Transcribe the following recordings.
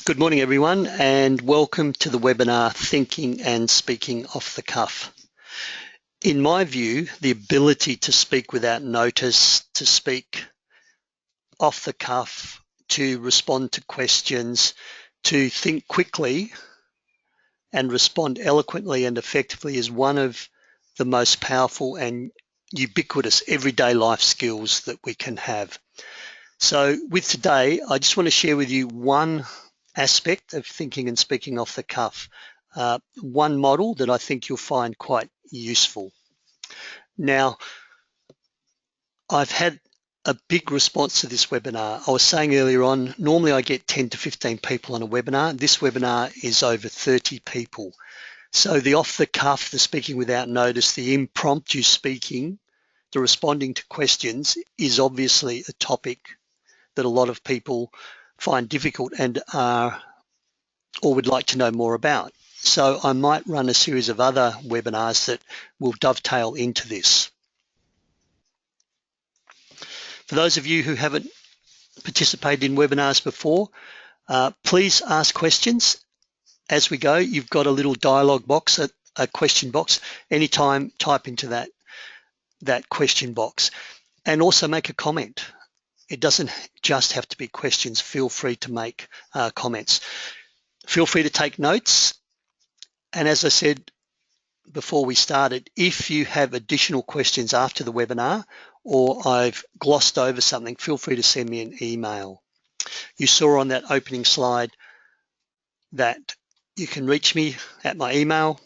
Good morning, everyone, and welcome to the webinar, Thinking and Speaking Off the Cuff. In my view, the ability to speak without notice, to speak off the cuff, to respond to questions, to think quickly and respond eloquently and effectively is one of the most powerful and ubiquitous everyday life skills that we can have. So with today, I just want to share with you one aspect of thinking and speaking off the cuff, one model that I think you'll find quite useful. Now, I've had a big response to this webinar. I was saying earlier on, normally I get 10 to 15 people on a webinar. This webinar is over 30 people. So the off the cuff, the speaking without notice, the impromptu speaking, the responding to questions is obviously a topic that a lot of people find difficult and are or would like to know more about. So I might run a series of other webinars that will dovetail into this. For those of you who haven't participated in webinars before, please ask questions as we go. You've got a little dialogue box, a question box. Anytime, type into that question box and also make a comment. It doesn't just have to be questions. Feel free to make comments. Feel free to take notes. And as I said before we started, if you have additional questions after the webinar or I've glossed over something, feel free to send me an email. You saw on that opening slide that you can reach me at my email.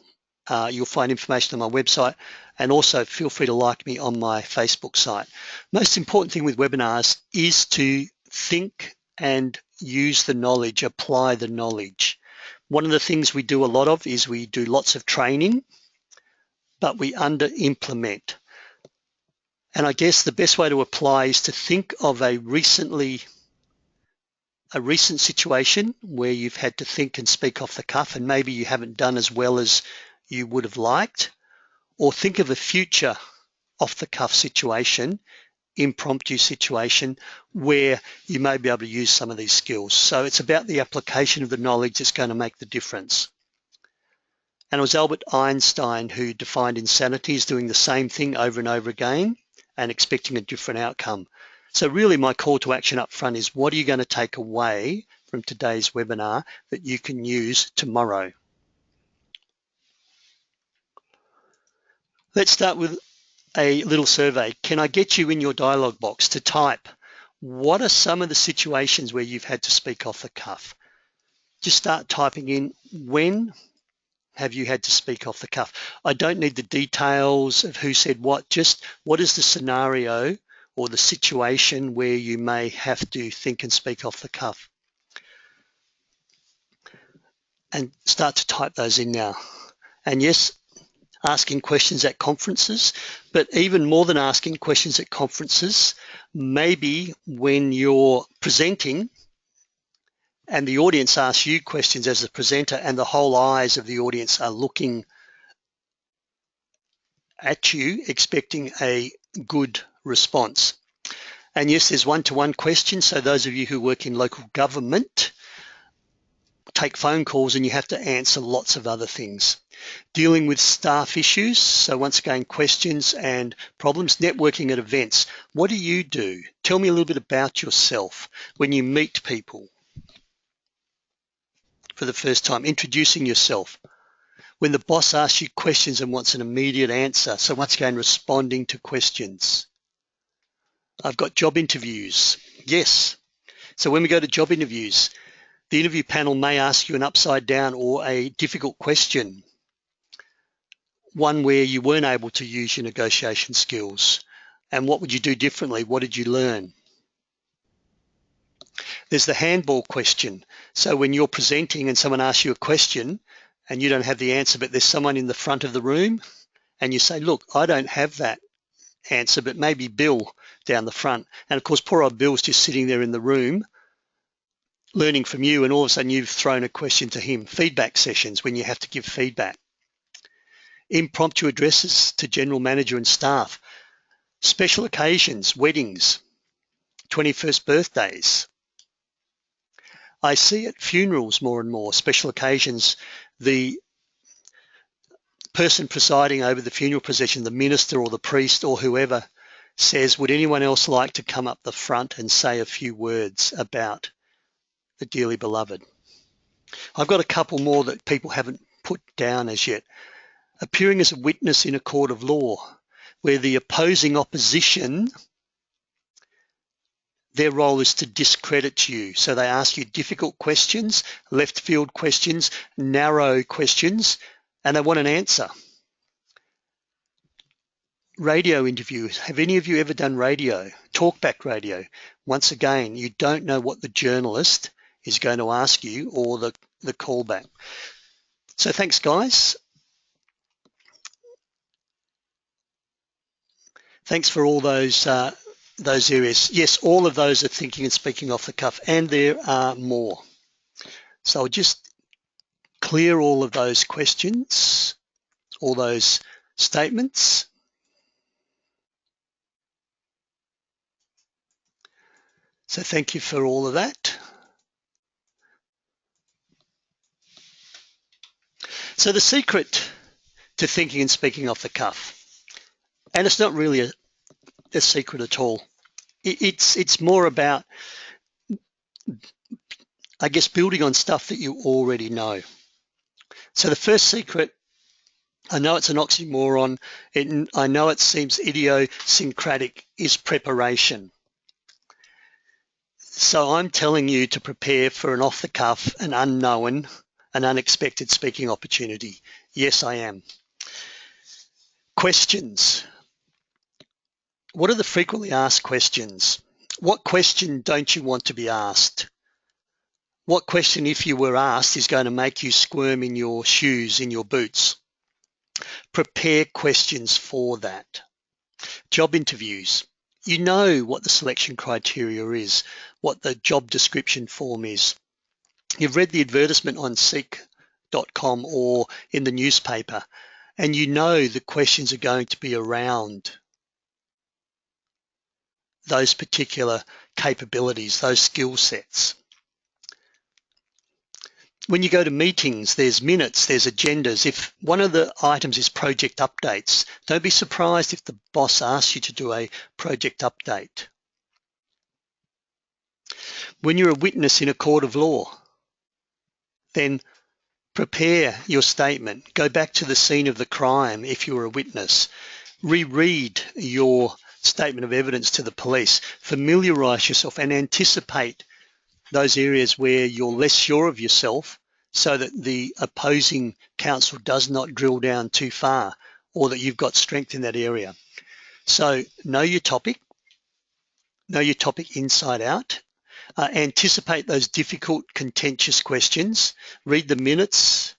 You'll find information on my website, and also feel free to like me on my Facebook site. Most important thing with webinars is to think and use the knowledge, apply the knowledge. One of the things we do a lot of is we do lots of training, but we under implement. And I guess the best way to apply is to think of a recent situation where you've had to think and speak off the cuff and maybe you haven't done as well as you would have liked, or think of a future off the cuff situation, impromptu situation where you may be able to use some of these skills. So it's about the application of the knowledge that's going to make the difference. And it was Albert Einstein who defined insanity as doing the same thing over and over again and expecting a different outcome. So really my call to action up front is, what are you going to take away from today's webinar that you can use tomorrow? Let's start with a little survey. Can I get you in your dialogue box to type, what are some of the situations where you've had to speak off the cuff? Just start typing in, when have you had to speak off the cuff? I don't need the details of who said what, just what is the scenario or the situation where you may have to think and speak off the cuff? And start to type those in now. And yes, asking questions at conferences, but even more than asking questions at conferences, maybe when you're presenting and the audience asks you questions as a presenter and the whole eyes of the audience are looking at you, expecting a good response. And yes, there's one-to-one questions. So those of you who work in local government take phone calls and you have to answer lots of other things. Dealing with staff issues. So once again, questions and problems. Networking at events. What do you do? Tell me a little bit about yourself when you meet people for the first time, introducing yourself. When the boss asks you questions and wants an immediate answer. So once again, responding to questions. I've got job interviews. Yes. So when we go to job interviews, the interview panel may ask you an upside down or a difficult question, one where you weren't able to use your negotiation skills. And what would you do differently? What did you learn? There's the handball question. So when you're presenting and someone asks you a question and you don't have the answer, but there's someone in the front of the room and you say, look, I don't have that answer, but maybe Bill down the front. And of course, poor old Bill's just sitting there in the room learning from you, and all of a sudden you've thrown a question to him. Feedback sessions when you have to give feedback. Impromptu addresses to general manager and staff. Special occasions, weddings, 21st birthdays. I see at funerals more and more, special occasions, the person presiding over the funeral procession, the minister or the priest or whoever, says, would anyone else like to come up the front and say a few words about the dearly beloved? I've got a couple more that people haven't put down as yet. Appearing as a witness in a court of law, where the opposing opposition, their role is to discredit you. So they ask you difficult questions, left field questions, narrow questions, and they want an answer. Radio interviews. Have any of you ever done radio? Talkback radio. Once again, you don't know what the journalist is going to ask you or the callback. So thanks, guys. Thanks for all those areas. Yes, all of those are thinking and speaking off the cuff, and there are more. So I'll just clear all of those questions, all those statements. So thank you for all of that. So the secret to thinking and speaking off the cuff, and it's not really a secret at all. It's more about, I guess, building on stuff that you already know. So the first secret, I know it's an oxymoron, I know it seems idiosyncratic, is preparation. So I'm telling you to prepare for an off-the-cuff, an unknown, an unexpected speaking opportunity. Yes, I am. Questions. What are the frequently asked questions? What question don't you want to be asked? What question, if you were asked, is going to make you squirm in your shoes, in your boots? Prepare questions for that. Job interviews. You know what the selection criteria is, what the job description form is. You've read the advertisement on seek.com or in the newspaper, and you know the questions are going to be around those particular capabilities, those skill sets. When you go to meetings, there's minutes, there's agendas. If one of the items is project updates, don't be surprised if the boss asks you to do a project update. When you're a witness in a court of law, then prepare your statement. Go back to the scene of the crime if you're a witness. Reread your statement of evidence to the police. Familiarize yourself and anticipate those areas where you're less sure of yourself, so that the opposing counsel does not drill down too far, or that you've got strength in that area. So know your topic inside out. Anticipate those difficult, contentious questions. Read the minutes,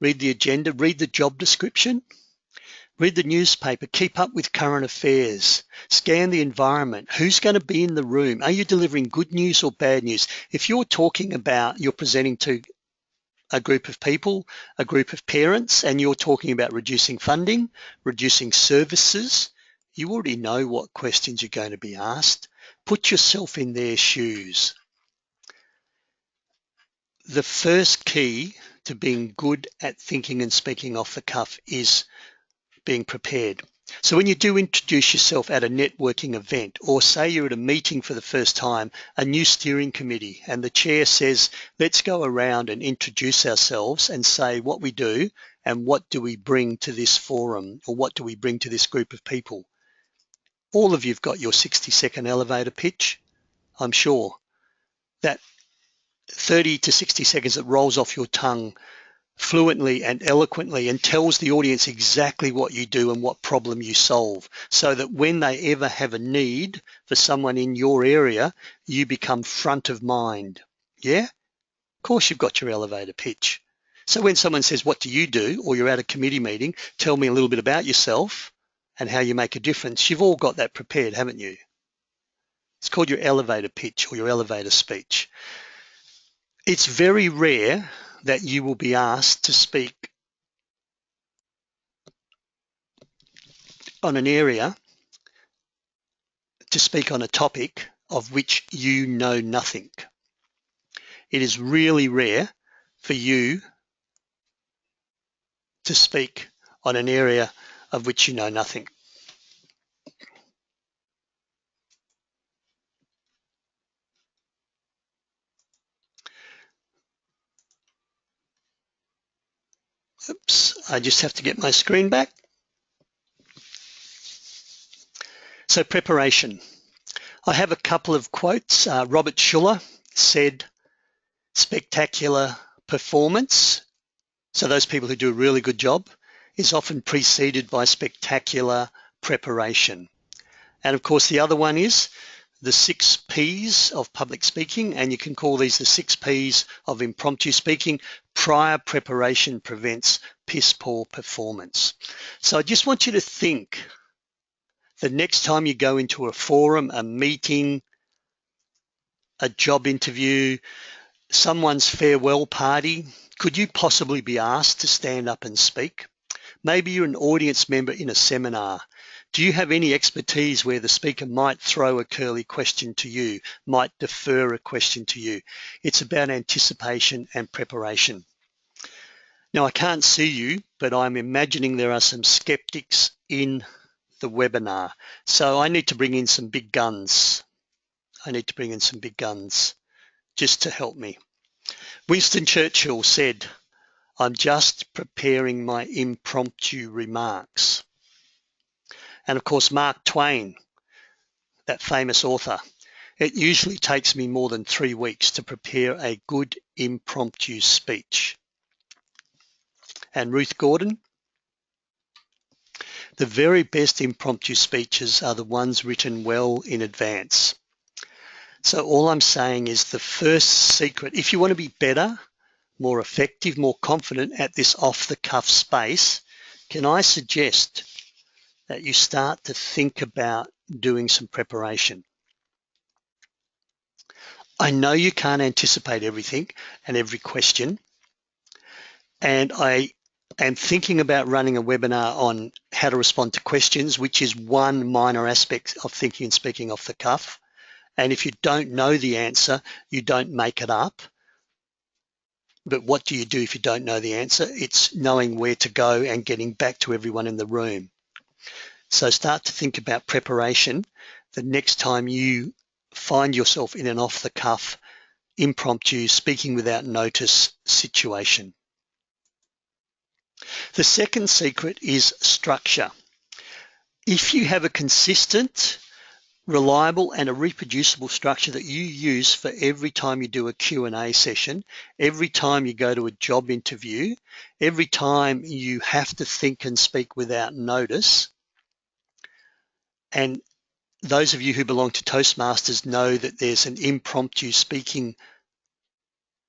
read the agenda, read the job description. Read the newspaper, keep up with current affairs, scan the environment. Who's going to be in the room? Are you delivering good news or bad news? If you're presenting to a group of people, a group of parents, and you're talking about reducing funding, reducing services, you already know what questions you're going to be asked. Put yourself in their shoes. The first key to being good at thinking and speaking off the cuff is being prepared. So when you do introduce yourself at a networking event, or say you're at a meeting for the first time, a new steering committee, and the chair says, let's go around and introduce ourselves and say what we do and what do we bring to this forum, or what do we bring to this group of people. All of you've got your 60-second elevator pitch, I'm sure. That 30 to 60 seconds that rolls off your tongue fluently and eloquently and tells the audience exactly what you do and what problem you solve, so that when they ever have a need for someone in your area, you become front of mind. Yeah? Of course you've got your elevator pitch. So when someone says, what do you do? Or you're at a committee meeting, tell me a little bit about yourself and how you make a difference. You've all got that prepared, haven't you? It's called your elevator pitch or your elevator speech. It's very rare that you will be asked to speak on an area, to speak on a topic of which you know nothing. It is really rare for you to speak on an area of which you know nothing. Oops, I just have to get my screen back. So preparation. I have a couple of quotes. Robert Schuller said, spectacular performance, so those people who do a really good job, is often preceded by spectacular preparation. And of course, the other one is the 6 P's of public speaking, and you can call these the 6 P's of impromptu speaking. Prior preparation prevents piss poor performance. So I just want you to think, the next time you go into a forum, a meeting, a job interview, someone's farewell party, could you possibly be asked to stand up and speak? Maybe you're an audience member in a seminar. Do you have any expertise where the speaker might throw a curly question to you, might defer a question to you? It's about anticipation and preparation. Now, I can't see you, but I'm imagining there are some skeptics in the webinar. So I need to bring in some big guns. Just to help me. Winston Churchill said, "I'm just preparing my impromptu remarks." And of course, Mark Twain, that famous author, "It usually takes me more than 3 weeks to prepare a good impromptu speech." And Ruth Gordon, "The very best impromptu speeches are the ones written well in advance." So all I'm saying is the first secret, if you want to be better, more effective, more confident at this off-the-cuff space, can I suggest that you start to think about doing some preparation? I know you can't anticipate everything and every question, and I am thinking about running a webinar on how to respond to questions, which is one minor aspect of thinking and speaking off the cuff. And if you don't know the answer, you don't make it up. But what do you do if you don't know the answer? It's knowing where to go and getting back to everyone in the room. So start to think about preparation the next time you find yourself in an off-the-cuff, impromptu, speaking without notice situation. The second secret is structure. If you have a consistent, reliable and a reproducible structure that you use for every time you do a Q&A session, every time you go to a job interview, every time you have to think and speak without notice, and those of you who belong to Toastmasters know that there's an impromptu speaking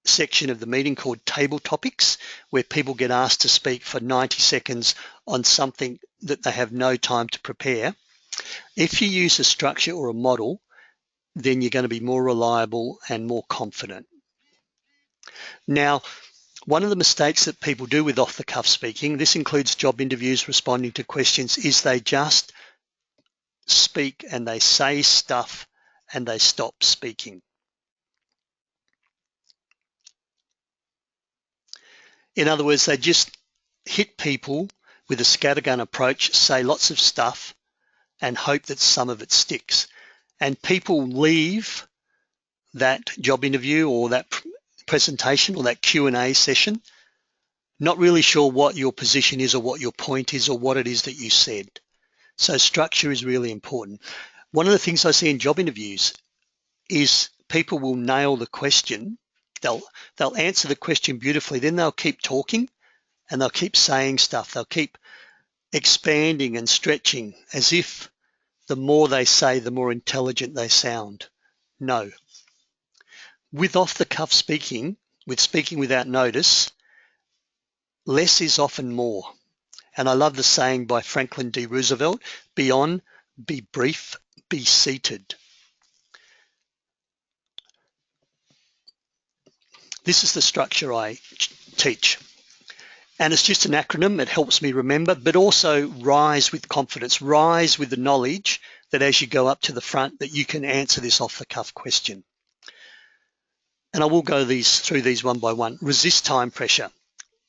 section of the meeting called Table Topics, where people get asked to speak for 90 seconds on something that they have no time to prepare. If you use a structure or a model, then you're going to be more reliable and more confident. Now, one of the mistakes that people do with off-the-cuff speaking, this includes job interviews, responding to questions, is they just speak and they say stuff and they stop speaking. In other words, they just hit people with a scattergun approach, say lots of stuff and hope that some of it sticks. And people leave that job interview or that presentation or that Q&A session not really sure what your position is or what your point is or what it is that you said. So structure is really important. One of the things I see in job interviews is people will nail the question. They'll answer the question beautifully, then they'll keep talking and they'll keep saying stuff. They'll keep expanding and stretching as if the more they say, the more intelligent they sound. No. With off-the-cuff speaking, with speaking without notice, less is often more. And I love the saying by Franklin D. Roosevelt, be on, be brief, be seated. This is the structure I teach. And it's just an acronym. It helps me remember, but also rise with confidence, rise with the knowledge that as you go up to the front that you can answer this off-the-cuff question. And I will go through these one by one. Resist time pressure.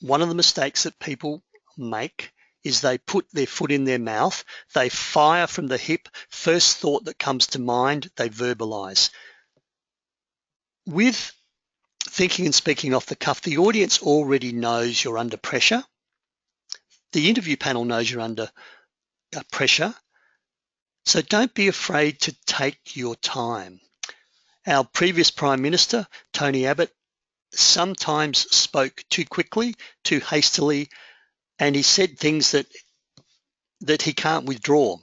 One of the mistakes that people make is they put their foot in their mouth, they fire from the hip, first thought that comes to mind, they verbalize. With thinking and speaking off the cuff, the audience already knows you're under pressure. The interview panel knows you're under pressure. So don't be afraid to take your time. Our previous Prime Minister, Tony Abbott, sometimes spoke too quickly, too hastily, and he said things that he can't withdraw.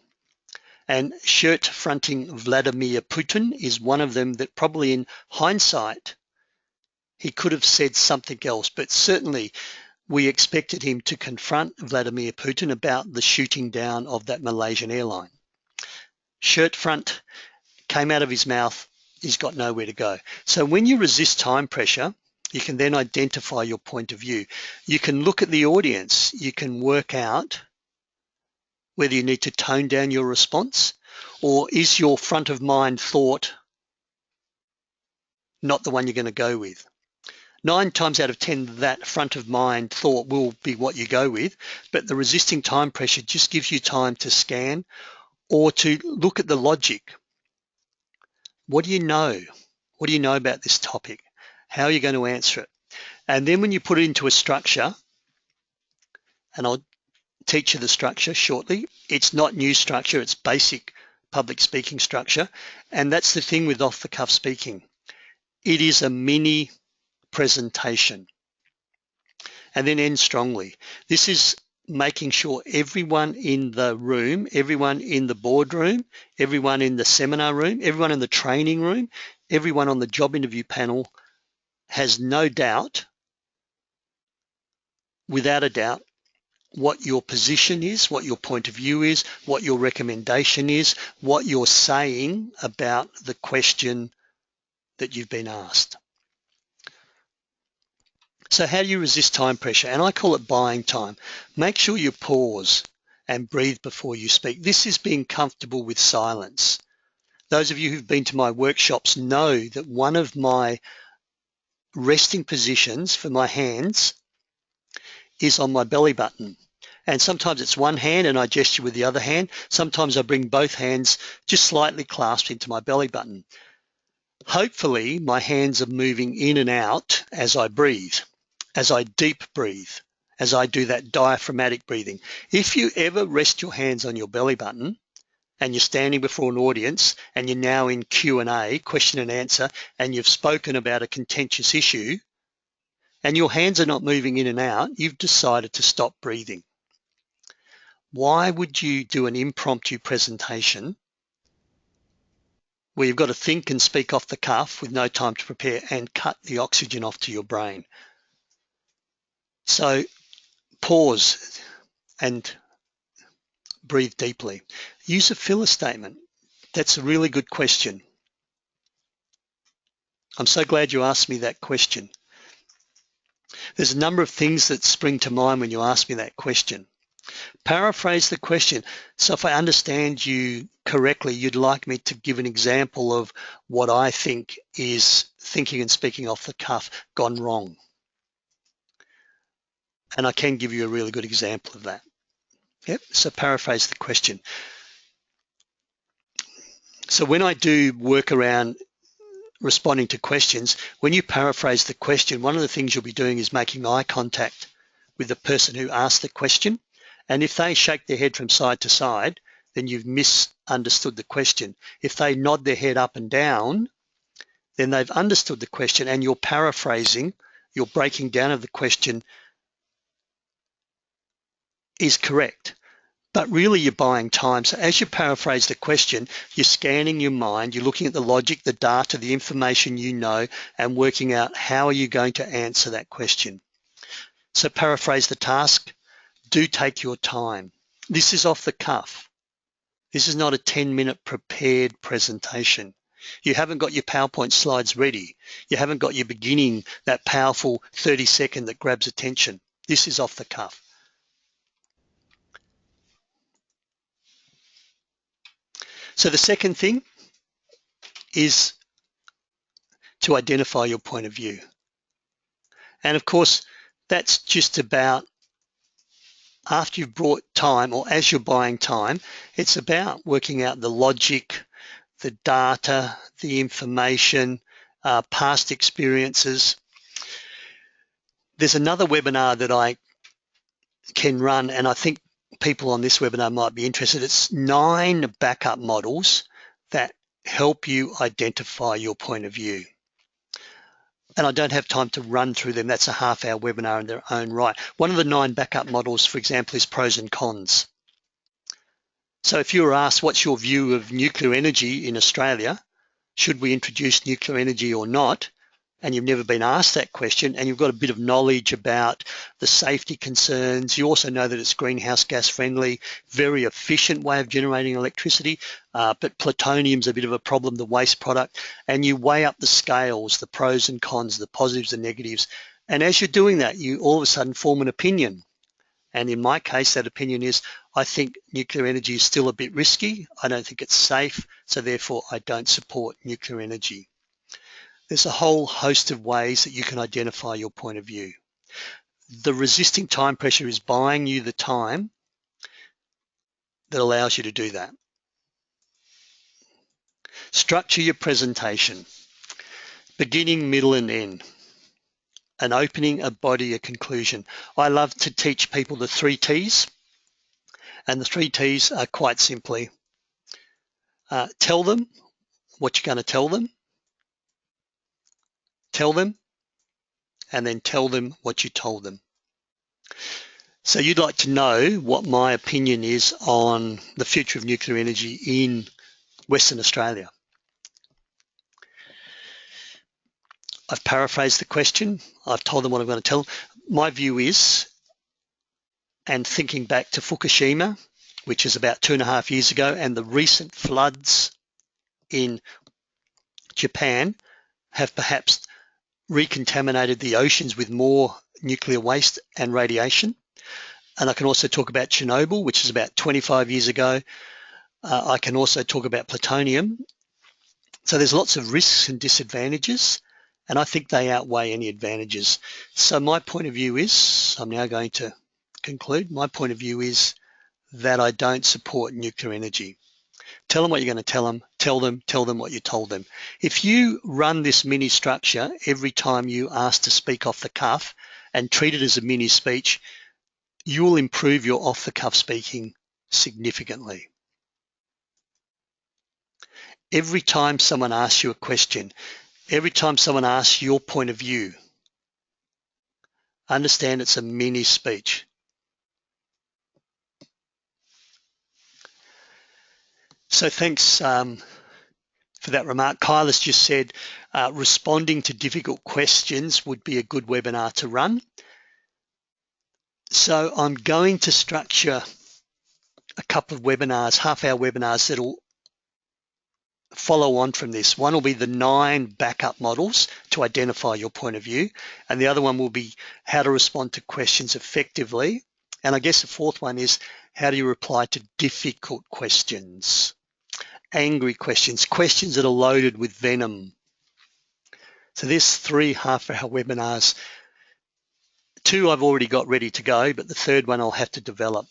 And shirt-fronting Vladimir Putin is one of them that probably in hindsight, he could have said something else, but certainly we expected him to confront Vladimir Putin about the shooting down of that Malaysian airline. Shirt front came out of his mouth, he's got nowhere to go. So when you resist time pressure, you can then identify your point of view. You can look at the audience, you can work out whether you need to tone down your response, or is your front of mind thought not the one you're going to go with. 9 times out of 10, that front of mind thought will be what you go with, but the resisting time pressure just gives you time to scan or to look at the logic. What do you know? What do you know about this topic? How are you going to answer it? And then when you put it into a structure, and I'll teach you the structure shortly, it's not new structure, it's basic public speaking structure. And that's the thing with off-the-cuff speaking. It is a mini presentation. And then end strongly. This is making sure everyone in the room, everyone in the boardroom, everyone in the seminar room, everyone in the training room, everyone on the job interview panel has no doubt, without a doubt, what your position is, what your point of view is, what your recommendation is, what you're saying about the question that you've been asked. So how do you resist time pressure? And I call it buying time. Make sure you pause and breathe before you speak. This is being comfortable with silence. Those of you who've been to my workshops know that one of my resting positions for my hands is on my belly button. And sometimes it's one hand and I gesture with the other hand. Sometimes I bring both hands just slightly clasped into my belly button. Hopefully my hands are moving in and out as I breathe, as I deep breathe, as I do that diaphragmatic breathing. If you ever rest your hands on your belly button and you're standing before an audience and you're now in Q&A, question and answer, and you've spoken about a contentious issue and your hands are not moving in and out, you've decided to stop breathing. Why would you do an impromptu presentation where you've got to think and speak off the cuff with no time to prepare and cut the oxygen off to your brain? So pause and breathe deeply. Use a filler statement. That's a really good question. I'm so glad you asked me that question. There's a number of things that spring to mind when you ask me that question. Paraphrase the question. So if I understand you correctly, you'd like me to give an example of what I think is thinking and speaking off the cuff gone wrong. And I can give you a really good example of that. Yep, so paraphrase the question. So when I do work around responding to questions, when you paraphrase the question, one of the things you'll be doing is making eye contact with the person who asked the question. And if they shake their head from side to side, then you've misunderstood the question. If they nod their head up and down, then they've understood the question and you're paraphrasing, your breaking down of the question is correct. But really you're buying time. So as you paraphrase the question, you're scanning your mind, you're looking at the logic, the data, the information you know, and working out how are you going to answer that question. So paraphrase the task. Do take your time. This is off the cuff. This is not a 10-minute prepared presentation. You haven't got your PowerPoint slides ready. You haven't got your beginning, that powerful 30-second that grabs attention. This is off the cuff. So the second thing is to identify your point of view. And of course, that's just about after you've brought time, or as you're buying time, it's about working out the logic, the data, the information, past experiences. There's another webinar that I can run, and I think people on this webinar might be interested. It's 9 backup models that help you identify your point of view. And I don't have time to run through them. That's a half-hour webinar in their own right. One of the 9 backup models, for example, is pros and cons. So if you were asked, what's your view of nuclear energy in Australia? Should we introduce nuclear energy or not? And you've never been asked that question, and you've got a bit of knowledge about the safety concerns. You also know that it's greenhouse gas friendly, very efficient way of generating electricity, but plutonium's a bit of a problem, the waste product, and you weigh up the scales, the pros and cons, the positives and negatives. And as you're doing that, you all of a sudden form an opinion. And in my case, that opinion is, I think nuclear energy is still a bit risky. I don't think it's safe, so therefore I don't support nuclear energy. There's a whole host of ways that you can identify your point of view. The resisting time pressure is buying you the time that allows you to do that. Structure your presentation. Beginning, middle, and end. An opening, a body, a conclusion. I love to teach people the 3 T's. And the 3 T's are quite simply, tell them what you're going to tell them, and then tell them what you told them. So you'd like to know what my opinion is on the future of nuclear energy in Western Australia. I've paraphrased the question. I've told them what I'm going to tell them. My view is, and thinking back to Fukushima, which is about 2.5 years ago, and the recent floods in Japan have perhaps recontaminated the oceans with more nuclear waste and radiation. And I can also talk about Chernobyl, which is about 25 years ago. I can also talk about plutonium. So there's lots of risks and disadvantages, and I think they outweigh any advantages. So my point of view is, I'm now going to conclude, my point of view is that I don't support nuclear energy. Tell them what you're going to tell them what you told them. If you run this mini structure every time you ask to speak off the cuff and treat it as a mini speech, you will improve your off the cuff speaking significantly. Every time someone asks you a question, every time someone asks your point of view, understand it's a mini speech. So thanks for that remark. Kyle has just said responding to difficult questions would be a good webinar to run. So I'm going to structure a couple of webinars, half-hour webinars that'll follow on from this. One will be the 9 backup models to identify your point of view, and the other one will be how to respond to questions effectively. And I guess the fourth one is how do you reply to difficult questions, angry questions, questions that are loaded with venom. So there's 3 half-hour webinars. 2 I've already got ready to go, but the third one I'll have to develop.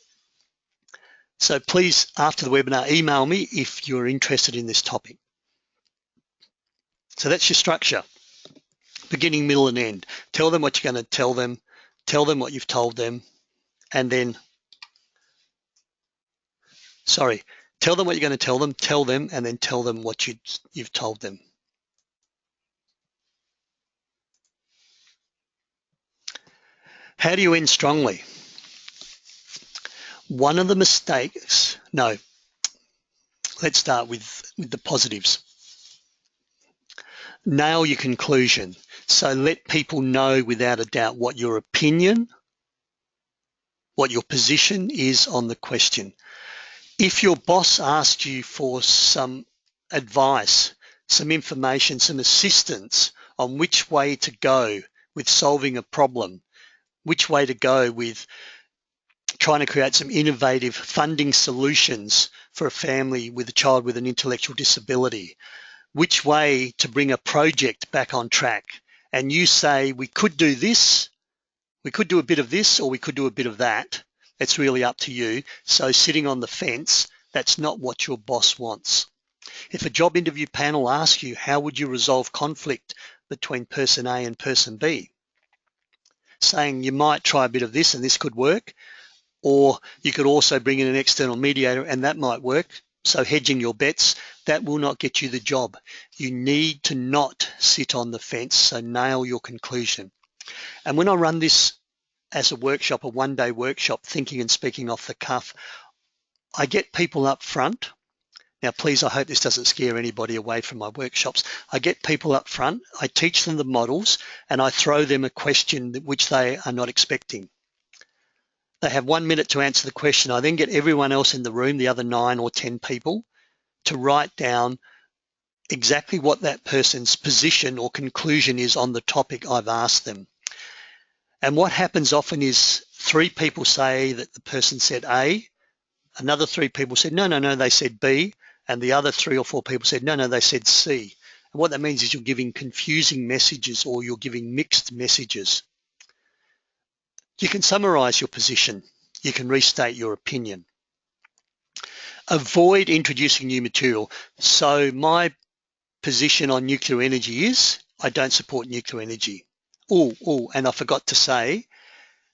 So please, after the webinar, email me if you're interested in this topic. So that's your structure. Beginning, middle, and end. Tell them what you're going to tell them what you've told them, and then, tell them what you're going to tell them, and then tell them what you've told them. How do you end strongly? One of the mistakes, let's start with the positives. Nail your conclusion. So let people know without a doubt what your opinion, what your position is on the question. If your boss asked you for some advice, some information, some assistance on which way to go with solving a problem, which way to go with trying to create some innovative funding solutions for a family with a child with an intellectual disability, which way to bring a project back on track. And you say, we could do this, we could do a bit of this, or we could do a bit of that. It's really up to you. So sitting on the fence, that's not what your boss wants. If a job interview panel asks you, how would you resolve conflict between person A and person B? Saying you might try a bit of this and this could work, or you could also bring in an external mediator and that might work. So hedging your bets, that will not get you the job. You need to not sit on the fence, so nail your conclusion. And when I run this as a workshop, a one-day workshop, thinking and speaking off the cuff, I get people up front. Now, please, I hope this doesn't scare anybody away from my workshops. I get people up front, I teach them the models, and I throw them a question which they are not expecting. They have 1 minute to answer the question. I then get everyone else in the room, the other 9 or 10 people, to write down exactly what that person's position or conclusion is on the topic I've asked them. And what happens often is 3 people say that the person said A, another 3 people said, no, they said B, and the other 3 or 4 people said, no, they said C. And what that means is you're giving confusing messages or you're giving mixed messages. You can summarize your position. You can restate your opinion. Avoid introducing new material. So my position on nuclear energy is I don't support nuclear energy. And I forgot to say,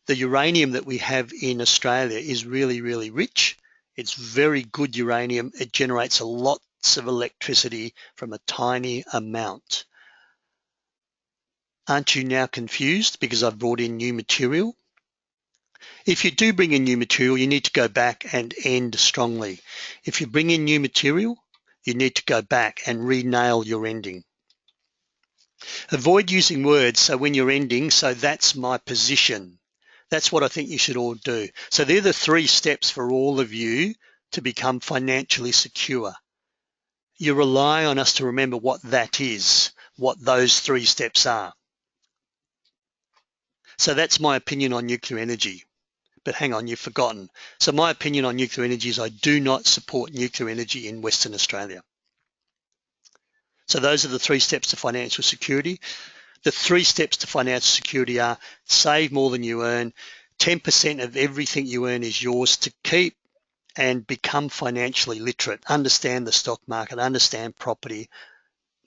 the uranium that we have in Australia is really, really rich. It's very good uranium. It generates lots of electricity from a tiny amount. Aren't you now confused because I've brought in new material? If you do bring in new material, you need to go back and end strongly. If you bring in new material, you need to go back and re-nail your ending. Avoid using words, so when you're ending, so that's my position. That's what I think you should all do. So they're the 3 steps for all of you to become financially secure. You rely on us to remember what that is, what those 3 steps are. So that's my opinion on nuclear energy. But hang on, you've forgotten. So my opinion on nuclear energy is I do not support nuclear energy in Western Australia. So those are the 3 steps to financial security. The 3 steps to financial security are save more than you earn, 10% of everything you earn is yours to keep, and become financially literate. Understand the stock market, understand property,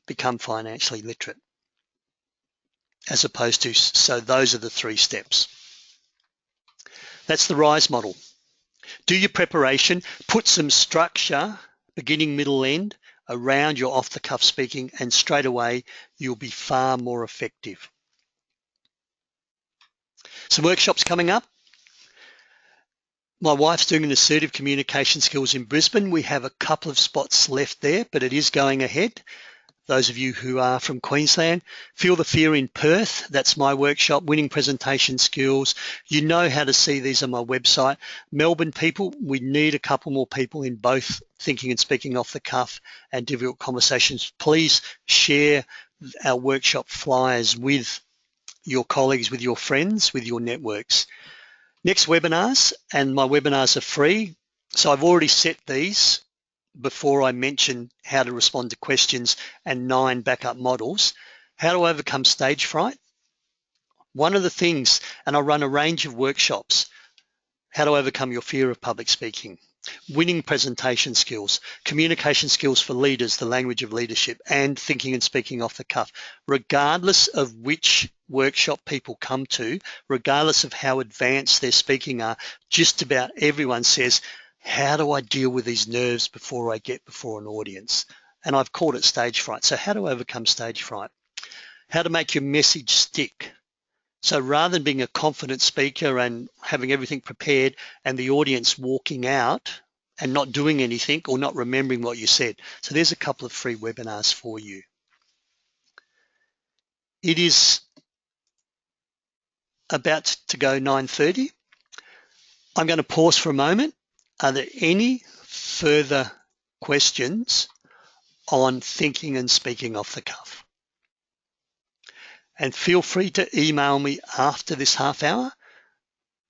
become financially literate. As opposed to, so those are the 3 steps. That's the RISE model. Do your preparation, put some structure, beginning, middle, end, around your off-the-cuff speaking, and straight away you'll be far more effective. Some workshops coming up. My wife's doing an assertive communication skills in Brisbane. We have a couple of spots left there, but it is going ahead. Those of you who are from Queensland, Feel the Fear in Perth. That's my workshop, winning presentation skills. You know how to see these on my website. Melbourne people, we need a couple more people in both thinking and speaking off the cuff and difficult conversations. Please share our workshop flyers with your colleagues, with your friends, with your networks. Next webinars, and my webinars are free. So I've already set these before I mention how to respond to questions and 9 backup models. How to overcome stage fright. One of the things, and I run a range of workshops, how to overcome your fear of public speaking, winning presentation skills, communication skills for leaders, the language of leadership, and thinking and speaking off the cuff. Regardless of which workshop people come to, regardless of how advanced their speaking are, just about everyone says, how do I deal with these nerves before I get before an audience? And I've called it stage fright. So how to overcome stage fright? How to make your message stick. So rather than being a confident speaker and having everything prepared and the audience walking out and not doing anything or not remembering what you said. So there's a couple of free webinars for you. It is about to go 9:30. I'm going to pause for a moment. Are there any further questions on thinking and speaking off the cuff? And feel free to email me after this half hour